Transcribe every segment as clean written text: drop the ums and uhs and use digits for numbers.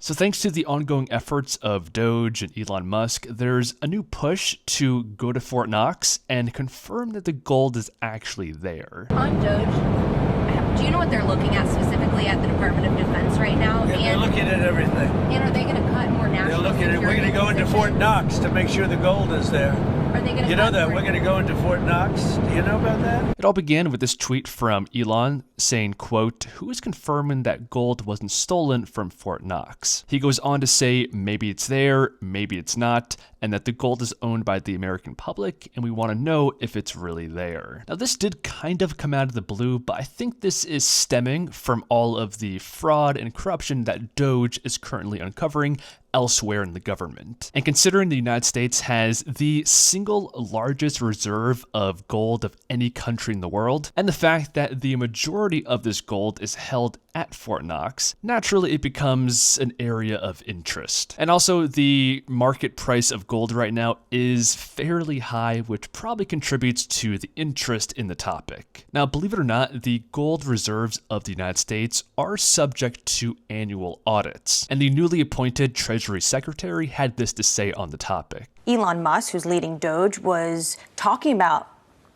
So thanks to the ongoing efforts of DOGE and Elon Musk, there's a new push to go to Fort Knox and confirm that the gold is actually there. On DOGE, do you know what they're looking at specifically at the Department of Defense right now? Yeah, they're looking at everything. And are they going to cut more national They're looking at it. We're going to go into Fort Knox to make sure the gold is there. Are they going to You know that we're going to go into Fort Knox? Do you know about that? It all began with this tweet from Elon saying, quote, "Who is confirming that gold wasn't stolen from Fort Knox?" He goes on to say maybe it's there, maybe it's not, and that the gold is owned by the American public and we want to know if it's really there. Now this did kind of come out of the blue, but I think this is stemming from all of the fraud and corruption that DOGE is currently uncovering elsewhere in the government. And considering the United States has the single largest reserve of gold of any country in the world, and the fact that the majority of this gold is held at Fort Knox, naturally it becomes an area of interest. And also the market price of gold right now is fairly high, which probably contributes to the interest in the topic. Now, believe it or not, the gold reserves of the United States are subject to annual audits, and the newly appointed Treasury Secretary had this to say on the topic. Elon Musk, who's leading DOGE, was talking about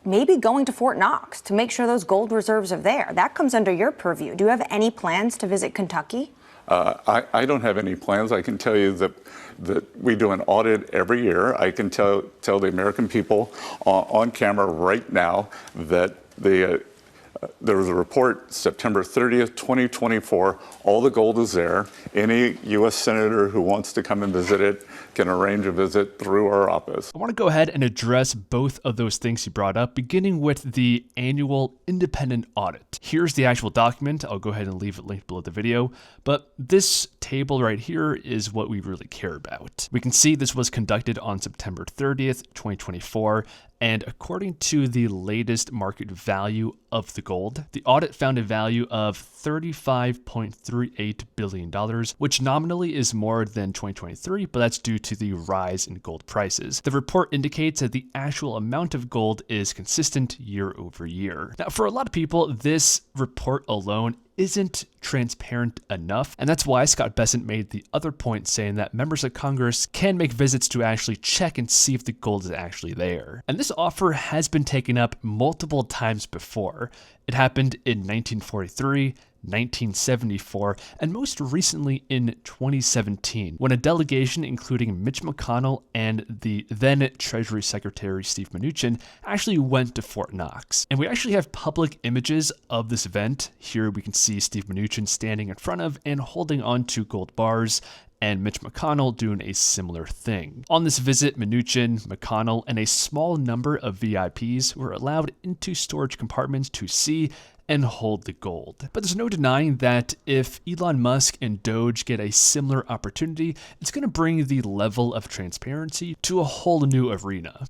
maybe going to Fort Knox to make sure those gold reserves are there. That comes under your purview. Do you have any plans to visit Kentucky? I don't have any plans. I can tell you that we do an audit every year. I can tell the American people on camera right now that there was a report September 30th, 2024. All the gold is there. Any U.S. senator who wants to come and visit it can arrange a visit through our office. I want to go ahead and address both of those things you brought up, beginning with the annual independent audit. Here's the actual document. I'll go ahead and leave it linked below the video, but this table right here is what we really care about. We can see this was conducted on September 30th, 2024, and according to the latest market value of the gold, the audit found a value of $35.38 billion, which nominally is more than 2023, but that's due to the rise in gold prices. The report indicates that the actual amount of gold is consistent year over year. Now, for a lot of people, this report alone isn't transparent enough, and that's why Scott Bessent made the other point saying that members of Congress can make visits to actually check and see if the gold is actually there. And this offer has been taken up multiple times before. It happened in 1943, 1974, and most recently in 2017, when a delegation including Mitch McConnell and the then Treasury Secretary Steve Mnuchin actually went to Fort Knox. And we actually have public images of this event. Here we can see Steve Mnuchin standing in front of and holding on to gold bars, and Mitch McConnell doing a similar thing. On this visit, Mnuchin, McConnell, and a small number of VIPs were allowed into storage compartments to see and hold the gold. But there's no denying that if Elon Musk and DOGE get a similar opportunity, it's going to bring the level of transparency to a whole new arena.